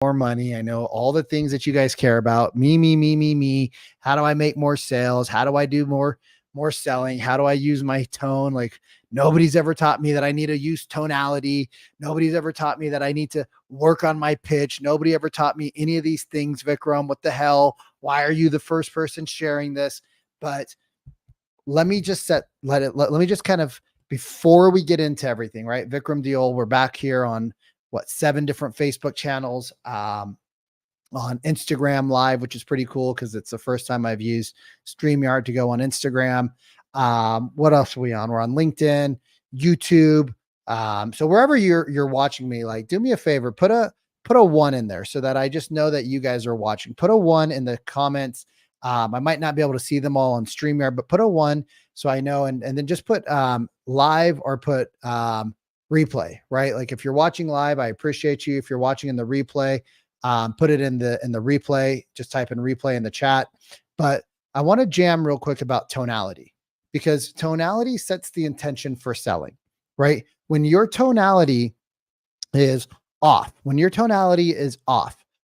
more money. I know all the things that you guys care about. Me. How do I make more sales? How do I do more selling? How do I use my tone? Like nobody's ever taught me that I need to use tonality. Nobody's ever taught me that I need to work on my pitch. Nobody ever taught me any of these things, Vikram. What the hell? Why are you the first person sharing this? But let me just let me just kind of, before we get into everything, right? Vikram Deol, we're back here on 7 different Facebook channels, on Instagram Live, which is pretty cool because it's the first time I've used StreamYard to go on Instagram. What else are we on? We're on LinkedIn, YouTube. So wherever you're watching me, like, do me a favor, put a 1 in there so that I just know that you guys are watching. Put a 1 in the comments. I might not be able to see them all on StreamYard, but put a 1 so I know, and then just put live or put replay, right? Like if you're watching live, I appreciate you. If you're watching in the replay, put it in the replay, just type in replay in the chat. But I want to jam real quick about tonality, because tonality sets the intention for selling, right? When your tonality is off,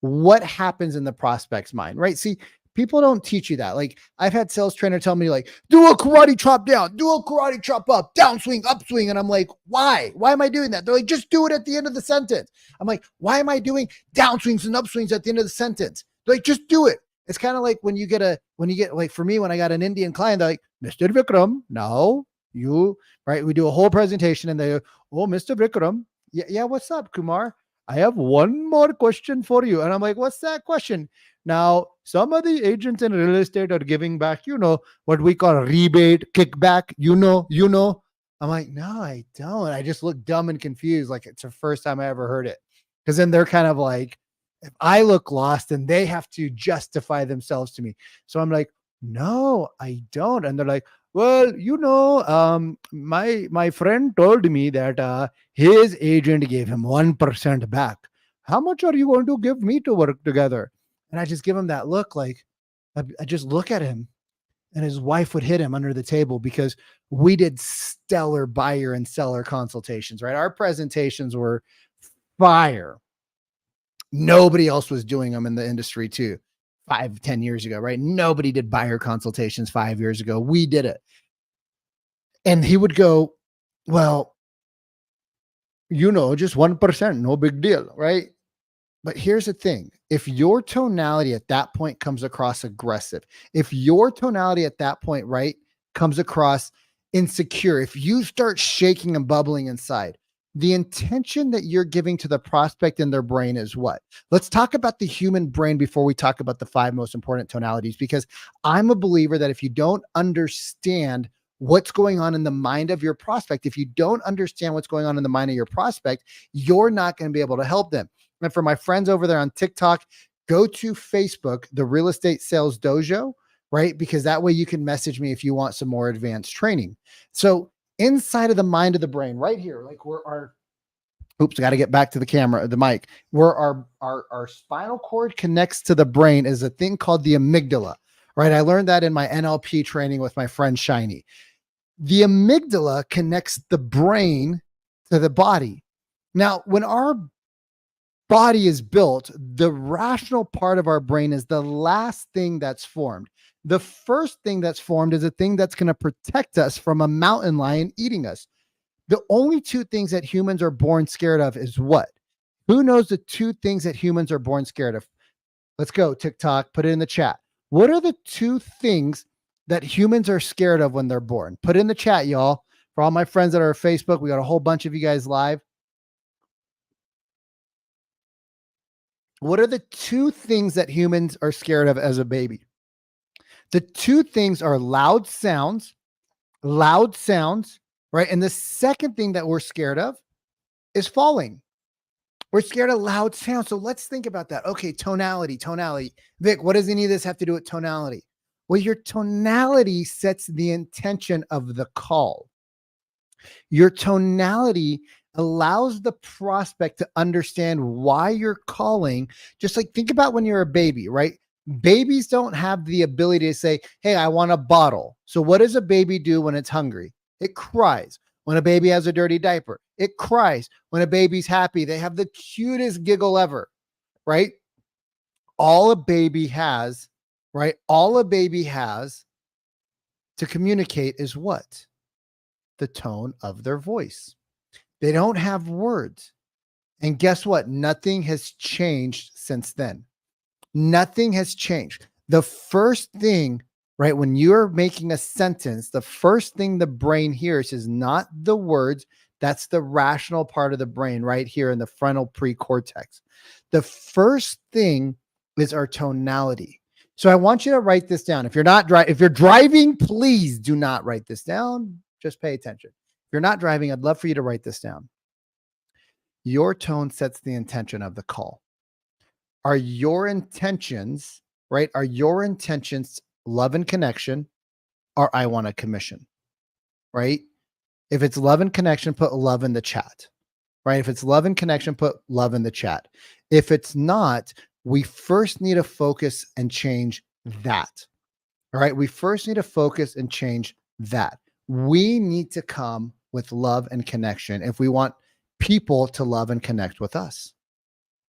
what happens in the prospect's mind, right? See, people don't teach you that. Like I've had sales trainer tell me, like, do a karate chop down, do a karate chop up, downswing, upswing. And I'm like, why? Why am I doing that? They're like, just do it at the end of the sentence. I'm like, why am I doing downswings and upswings at the end of the sentence? They're like, just do it. It's kind of like when you get like, for me, when I got an Indian client, they're like, Mr. Vikram, no, you, right? We do a whole presentation and they go, oh, Mr. Vikram. Yeah. What's up, Kumar? I have one more question for you. And I'm like, what's that question? Now, some of the agents in real estate are giving back, what we call a rebate, kickback, I'm like, no, I don't. I just look dumb and confused. Like it's the first time I ever heard it. Because then they're kind of like, if I look lost, then they have to justify themselves to me. So I'm like, no, I don't. And they're like, well, my friend told me that his agent gave him 1% back. How much are you going to give me to work together? And I just give him that look, like I just look at him, and his wife would hit him under the table because we did stellar buyer and seller consultations, right? Our presentations were fire. Nobody else was doing them in the industry too. 5-10 years ago, right? Nobody did buyer consultations 5 years ago. We did it. And he would go, well, just 1%, no big deal, right? But here's the thing. If your tonality at that point comes across aggressive, if your tonality at that point, right, comes across insecure, if you start shaking and bubbling inside, the intention that you're giving to the prospect in their brain is what? Let's talk about the human brain before we talk about the 5 most important tonalities, because I'm a believer that if you don't understand what's going on in the mind of your prospect, if you don't understand what's going on in the mind of your prospect, you're not going to be able to help them. And for my friends over there on TikTok, go to Facebook, the Real Estate Sales Dojo, right? Because that way you can message me if you want some more advanced training. So inside of the mind of the brain, right here, like where our, I got to get back to the camera, the mic, where our spinal cord connects to the brain is a thing called the amygdala, right? I learned that in my NLP training with my friend Shiny. The amygdala connects the brain to the body. Now, when our body is built, the rational part of our brain is the last thing that's formed. The first thing that's formed is a thing that's going to protect us from a mountain lion eating us. The only 2 things that humans are born scared of is what? Who knows the 2 things that humans are born scared of? Let's go, TikTok, put it in the chat. What are the 2 things that humans are scared of when they're born? Put it in the chat, y'all. For all my friends that are on Facebook, we got a whole bunch of you guys live. What are the 2 things that humans are scared of as a baby? The 2 things are loud sounds, right? And the second thing that we're scared of is falling. We're scared of loud sounds. So let's think about that. Okay, tonality. Vic, what does any of this have to do with tonality? Well, your tonality sets the intention of the call. Your tonality allows the prospect to understand why you're calling. Just like think about when you're a baby, right? Babies don't have the ability to say, hey, I want a bottle. So what does a baby do when it's hungry? It cries. When a baby has a dirty diaper, it cries. When a baby's happy, they have the cutest giggle ever. right? All a baby has, right? All a baby has to communicate is what? The tone of their voice. They don't have words. And guess what? Nothing has changed since then. Nothing has changed. The first thing, right, when you're making a sentence, the first thing the brain hears is not the words. That's the rational part of the brain right here in the frontal precortex. The first thing is our tonality. So I want you to write this down. If you're driving, please do not write this down. Just pay attention. If you're not driving, I'd love for you to write this down. Your tone sets the intention of the call. Are your intentions, right? Are your intentions love and connection, or I want a commission, right? If it's love and connection, put love in the chat, right? If it's love and connection, put love in the chat. If it's not, we first need to focus and change that. All right. We first need to focus and change that. We need to come with love and connection if we want people to love and connect with us.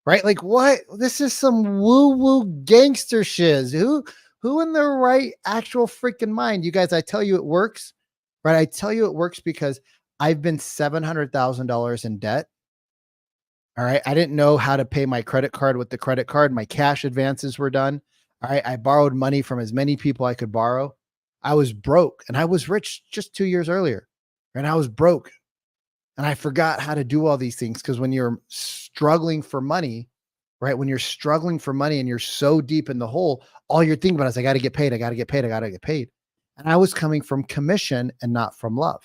Right? Like what? This is some woo-woo gangster shiz. Who in their right actual freaking mind? You guys, I tell you it works, right? I tell you it works because I've been $700,000 in debt. All right. I didn't know how to pay my credit card with the credit card. My cash advances were done. All right. I borrowed money from as many people I could borrow. I was broke and I was rich just 2 years earlier. And I was broke. And I forgot how to do all these things because when you're struggling for money, right? When you're struggling for money and you're so deep in the hole, all you're thinking about is, I got to get paid. I got to get paid. I got to get paid. And I was coming from commission and not from love.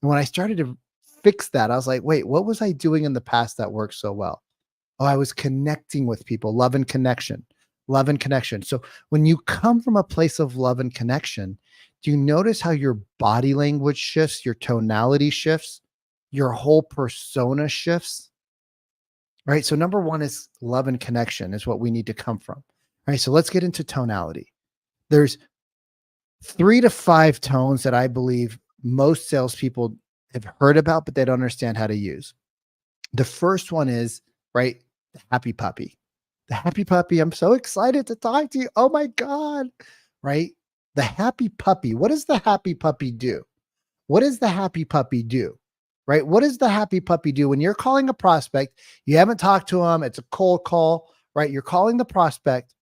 And when I started to fix that, I was like, wait, what was I doing in the past that worked so well? Oh, I was connecting with people, love and connection, love and connection. So when you come from a place of love and connection, do you notice how your body language shifts, your tonality shifts, your whole persona shifts? Right. So number one is love and connection is what we need to come from. All right. So let's get into tonality. There's 3 to 5 tones that I believe most salespeople have heard about, but they don't understand how to use. The first one is, right, the happy puppy. The happy puppy. I'm so excited to talk to you. Oh my God. Right. The happy puppy. What does the happy puppy do? What does the happy puppy do? Right? What does the happy puppy do when you're calling a prospect? You haven't talked to them. It's a cold call, right? You're calling the prospect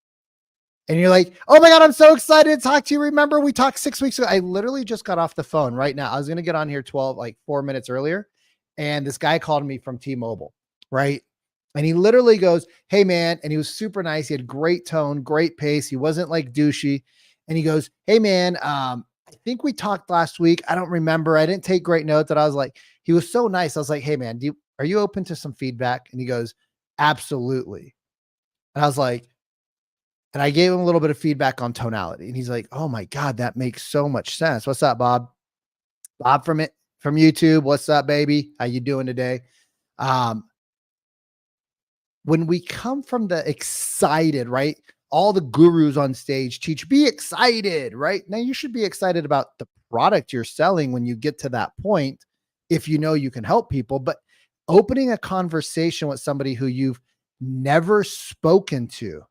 and you're like, oh my God, I'm so excited to talk to you. Remember we talked 6 weeks ago. I literally just got off the phone right now. I was going to get on here 4 minutes earlier. And this guy called me from T-Mobile, right? And he literally goes, hey man. And he was super nice. He had great tone, great pace. He wasn't like douchey. And he goes, hey man, I think we talked last week. I don't remember. I didn't take great notes. And I was like, he was so nice. I was like, hey man, are you open to some feedback? And he goes, absolutely. And I was like, and I gave him a little bit of feedback on tonality. And he's like, oh my God, that makes so much sense. What's up, Bob? Bob from YouTube. What's up, baby? How you doing today? When we come from the excited, right? All the gurus on stage teach, be excited, right? Now you should be excited about the product you're selling when you get to that point, if you know you can help people. But opening a conversation with somebody who you've never spoken to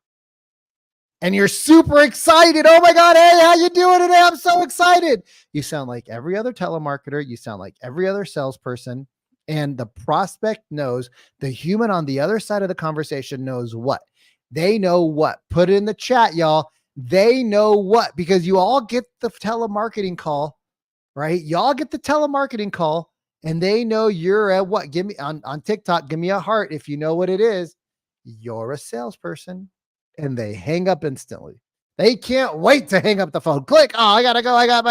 and you're super excited. Oh my God, hey, how you doing today? I'm so excited. You sound like every other telemarketer. You sound like every other salesperson. And the prospect knows, the human on the other side of the conversation knows what? They know what? Put it in the chat, y'all. They know what? Because you all get the telemarketing call, right? Y'all get the telemarketing call and they know you're at what? Give me on TikTok, give me a heart if you know what it is. You're a salesperson. And they hang up instantly. They can't wait to hang up the phone. Click. Oh, I gotta go. I got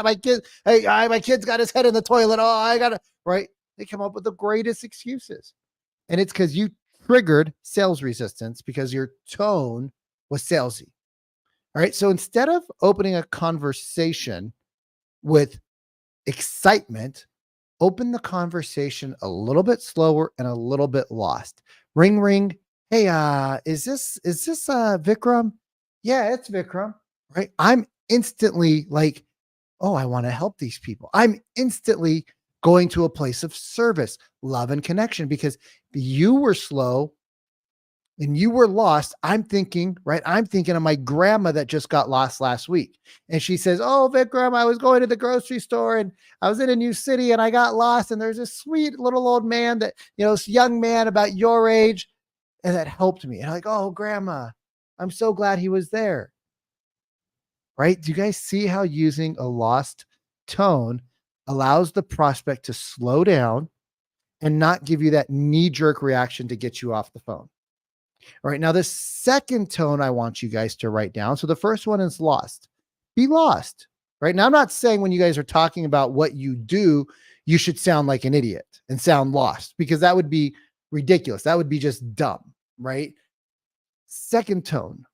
my kid. Hey, my kid's got his head in the toilet. Oh, I gotta. Right. They come up with the greatest excuses, and it's because you triggered sales resistance because your tone was salesy. All right. So instead of opening a conversation with excitement, open the conversation a little bit slower and a little bit lost. Ring, ring. Hey, is this Vikram? Yeah, it's Vikram, right? I'm instantly like, oh, I want to help these people. I'm instantly going to a place of service, love, and connection because you were slow and you were lost, I'm thinking, right? I'm thinking of my grandma that just got lost last week. And she says, "Oh, Vikram, I was going to the grocery store and I was in a new city and I got lost. And there's this sweet little old man that, this young man about your age, and that helped me." And I'm like, "Oh, grandma, I'm so glad he was there." Right? Do you guys see how using a lost tone allows the prospect to slow down and not give you that knee jerk reaction to get you off the phone? All right. Now, the second tone I want you guys to write down. So the first one is lost. Be lost. Right now, I'm not saying when you guys are talking about what you do, you should sound like an idiot and sound lost, because that would be ridiculous. That would be just dumb. Right. Second tone.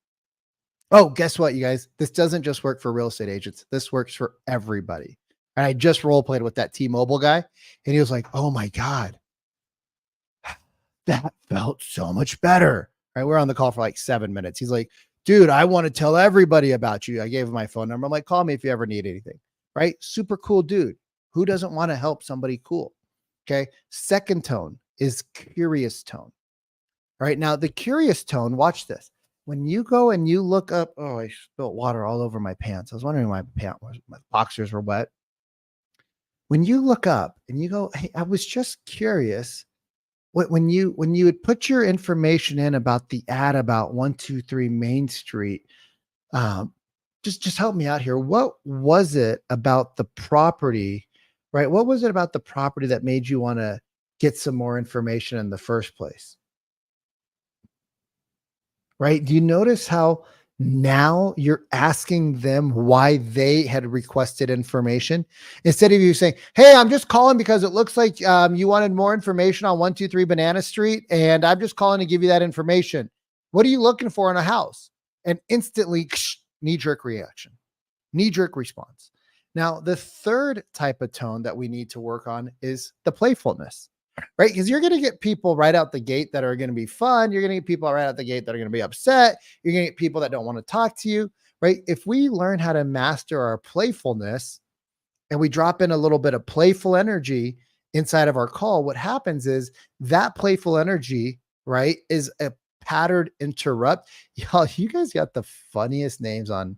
Oh, guess what, you guys? This doesn't just work for real estate agents. This works for everybody. And I just role played with that T-Mobile guy, and he was like, "Oh my God, that felt so much better." Right? We're on the call for like 7 minutes. He's like, "Dude, I want to tell everybody about you." I gave him my phone number. I'm like, "Call me if you ever need anything." Right? Super cool dude. Who doesn't want to help somebody cool? Okay. Second tone is curious tone. Right now, the curious tone, watch this. When you go and you look up, oh, I spilled water all over my pants. I was wondering why my boxers were wet. When you look up and you go, "Hey, I was just curious," when you would put your information in about the ad about 123 Main Street, um, just help me out here. What was it about the property, right? What was it about the property that made you want to get some more information in the first place? Right? Do you notice how now you're asking them why they had requested information instead of you saying, "Hey, I'm just calling because it looks like you wanted more information on 123 Banana Street, and I'm just calling to give you that information. What are you looking for in a house?" And instantly, knee jerk reaction, knee jerk response. Now, the third type of tone that we need to work on is the playfulness, right? Because you're going to get people right out the gate that are going to be fun. You're going to get people right out the gate that are going to be upset. You're going to get people that don't want to talk to you, right? If we learn how to master our playfulness and we drop in a little bit of playful energy inside of our call, what happens is that playful energy, right, is a pattern interrupt. Y'all, you guys got the funniest names on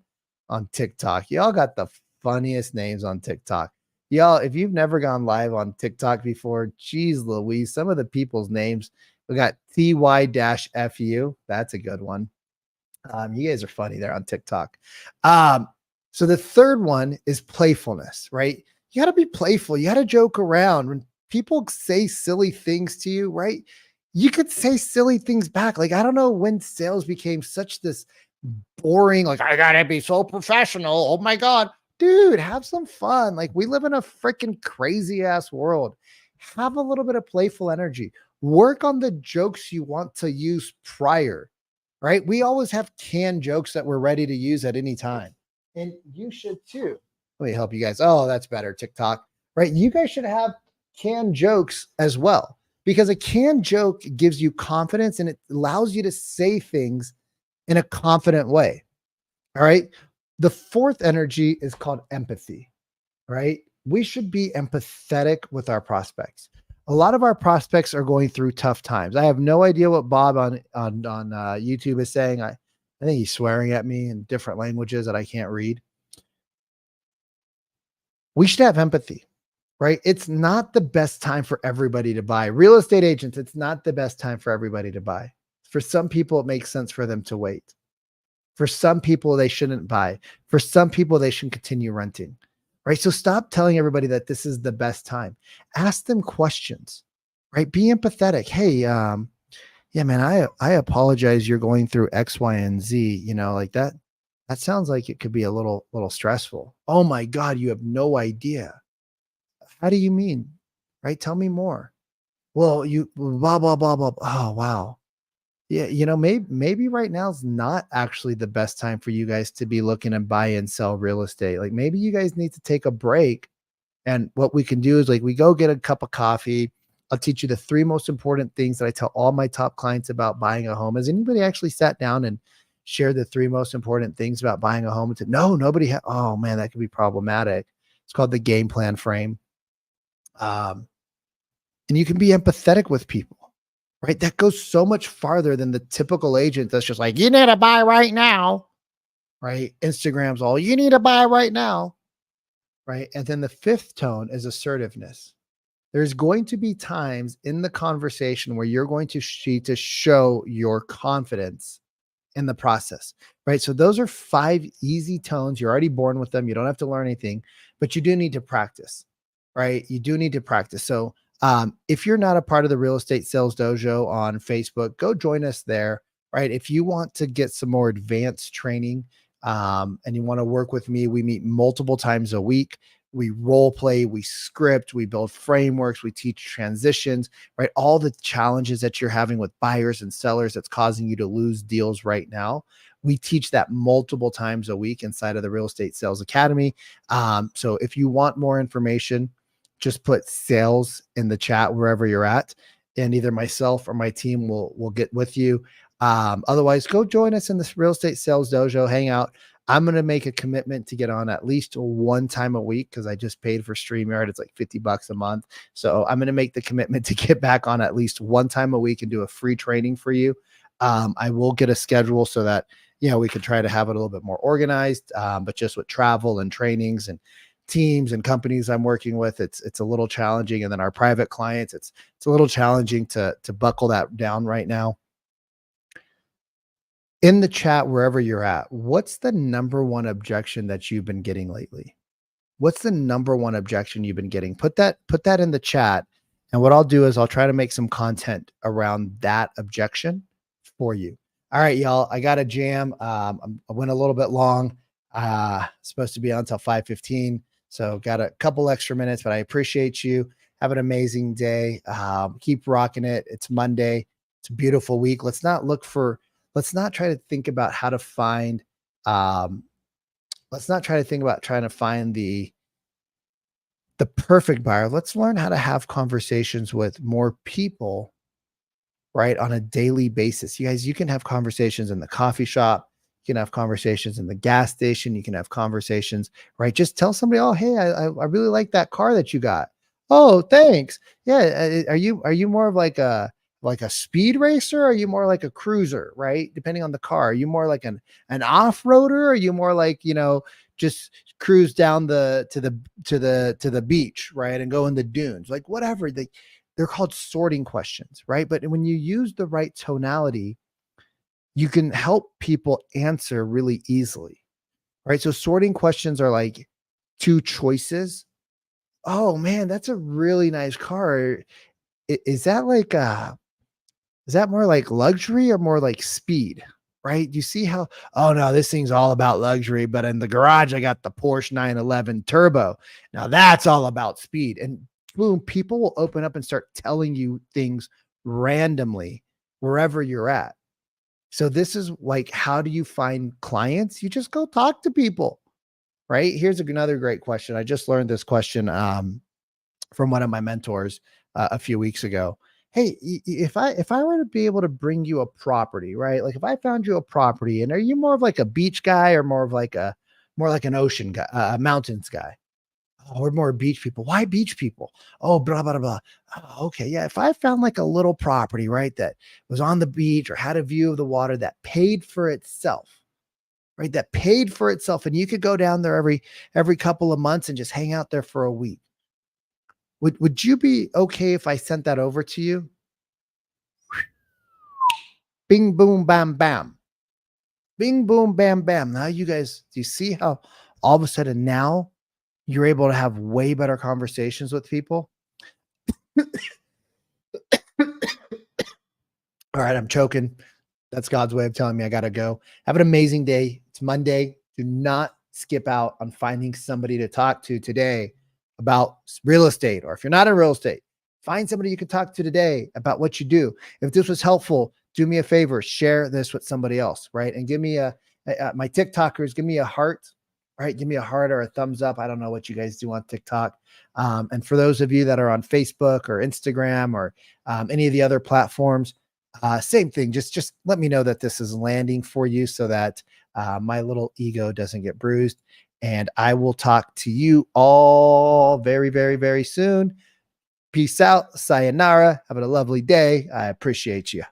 TikTok. Y'all got the funniest names on TikTok. Y'all, if you've never gone live on TikTok before, geez Louise, some of the people's names. We got TY-FU. That's a good one. You guys are funny there on TikTok. So the third one is playfulness, right? You got to be playful. You got to joke around. When people say silly things to you, right? You could say silly things back. Like, I don't know when sales became such this boring, like, "I got to be so professional. Oh my God." Dude, have some fun. Like, we live in a freaking crazy ass world. Have a little bit of playful energy. Work on the jokes you want to use prior, right? We always have canned jokes that we're ready to use at any time. And you should too. Let me help you guys. Oh, that's better. TikTok, right? You guys should have canned jokes as well, because a canned joke gives you confidence and it allows you to say things in a confident way. All right. The fourth energy is called empathy, right? We should be empathetic with our prospects. A lot of our prospects are going through tough times. I have no idea what Bob on YouTube is saying. I think he's swearing at me in different languages that I can't read. We should have empathy, right? It's not the best time for everybody to buy. Real estate agents, it's not the best time for everybody to buy. For some people, it makes sense for them to wait. For some people, they shouldn't buy. For some people, they should continue renting, right? So stop telling everybody that this is the best time. Ask them questions, right? Be empathetic. "Hey, yeah, man, I apologize. You're going through X, Y, and Z. Like that. That sounds like it could be a little stressful. Oh my God, you have no idea. How do you mean? Right? Tell me more. Well, you blah blah blah blah. Oh wow. Yeah, maybe right now is not actually the best time for you guys to be looking and buy and sell real estate. Like, maybe you guys need to take a break. And what we can do is, like, we go get a cup of coffee. I'll teach you the three most important things that I tell all my top clients about buying a home. Has anybody actually sat down and shared the three most important things about buying a home? And said, "No, nobody oh man, that could be problematic." It's called the game plan frame. And you can be empathetic with people. right? That goes so much farther than the typical agent that's just like, you need to buy right now, right? Instagram's all, you need to buy right now, right? And then the fifth tone is assertiveness. There's going to be times in the conversation where you're going to need to show your confidence in the process, right? So those are five easy tones. You're already born with them. You don't have to learn anything, but you do need to practice, right? You do need to practice. So if you're not a part of the Real Estate Sales Dojo on Facebook, go join us there, right? If you want to get some more advanced training and you want to work with me, we meet multiple times a week. We role play, we script, we build frameworks, we teach transitions, right? All the challenges that you're having with buyers and sellers that's causing you to lose deals right now. We teach that multiple times a week inside of the Real Estate Sales Academy. So if you want more information, just put sales in the chat wherever you're at, and either myself or my team will get with you. Otherwise, go join us in this Real Estate Sales Dojo, hang out. I'm going to make a commitment to get on at least one time a week because I just paid for StreamYard. It's like $50 a month. So I'm going to make the commitment to get back on at least one time a week and do a free training for you. I will get a schedule so that, we can try to have it a little bit more organized, but just with travel and trainings and teams and companies I'm working with, it's a little challenging. And then our private clients, it's a little challenging to buckle that down right now. In the chat, wherever you're at, what's the number one objection that you've been getting lately? What's the number one objection you've been getting? Put that in the chat. And what I'll do is I'll try to make some content around that objection for you. All right, y'all. I got a jam. I went a little bit long. Supposed to be on until 5:15. So got a couple extra minutes, but I appreciate you. Have an amazing day. Keep rocking it. It's Monday. It's a beautiful week. Let's not try to think about how to find let's not try to think about trying to find the perfect buyer. Let's learn how to have conversations with more people, right, on a daily basis. You guys, you can have conversations in the coffee shop, you can have conversations in the gas station, you can have conversations, right? Just tell somebody, oh, hey, I really like that car that you got. Oh, thanks. Yeah. Are you more of like a speed racer? Or are you more like a cruiser, right? Depending on the car. Are you more like an off-roader? Or are you more like, just cruise down to the beach, right? And go in the dunes, like whatever. They're called sorting questions, right? But when you use the right tonality, you can help people answer really easily, right? So sorting questions are like two choices. Oh man, that's a really nice car. Is that is that more like luxury or more like speed? Right? You see how, oh no, this thing's all about luxury, but in the garage, I got the Porsche 911 Turbo. Now that's all about speed. And boom, people will open up and start telling you things randomly wherever you're at. So this is like, how do you find clients? You just go talk to people, right? Here's another great question. I just learned this question from one of my mentors a few weeks ago. Hey, if I were to be able to bring you a property, right? Like if I found you a property, and are you more of like a beach guy or more like an ocean guy, a mountains guy? Oh, we're more beach people. Why beach people? Oh, blah, blah, blah. Oh, okay. Yeah. If I found like a little property, right, that was on the beach or had a view of the water that paid for itself, right? That paid for itself. And you could go down there every couple of months and just hang out there for a week. Would you be okay if I sent that over to you? Bing, boom, bam, bam. Bing, boom, bam, bam. Now you guys, do you see how all of a sudden now you're able to have way better conversations with people? All right, I'm choking. That's God's way of telling me I got to go. Have an amazing day. It's Monday. Do not skip out on finding somebody to talk to today about real estate. Or if you're not in real estate, find somebody you can talk to today about what you do. If this was helpful, do me a favor, share this with somebody else, right? And give me my TikTokers, give me a heart, right? Give me a heart or a thumbs up. I don't know what you guys do on TikTok. And for those of you that are on Facebook or Instagram or any of the other platforms, same thing. Just let me know that this is landing for you so that my little ego doesn't get bruised. And I will talk to you all very, very, very soon. Peace out. Sayonara. Have a lovely day. I appreciate you.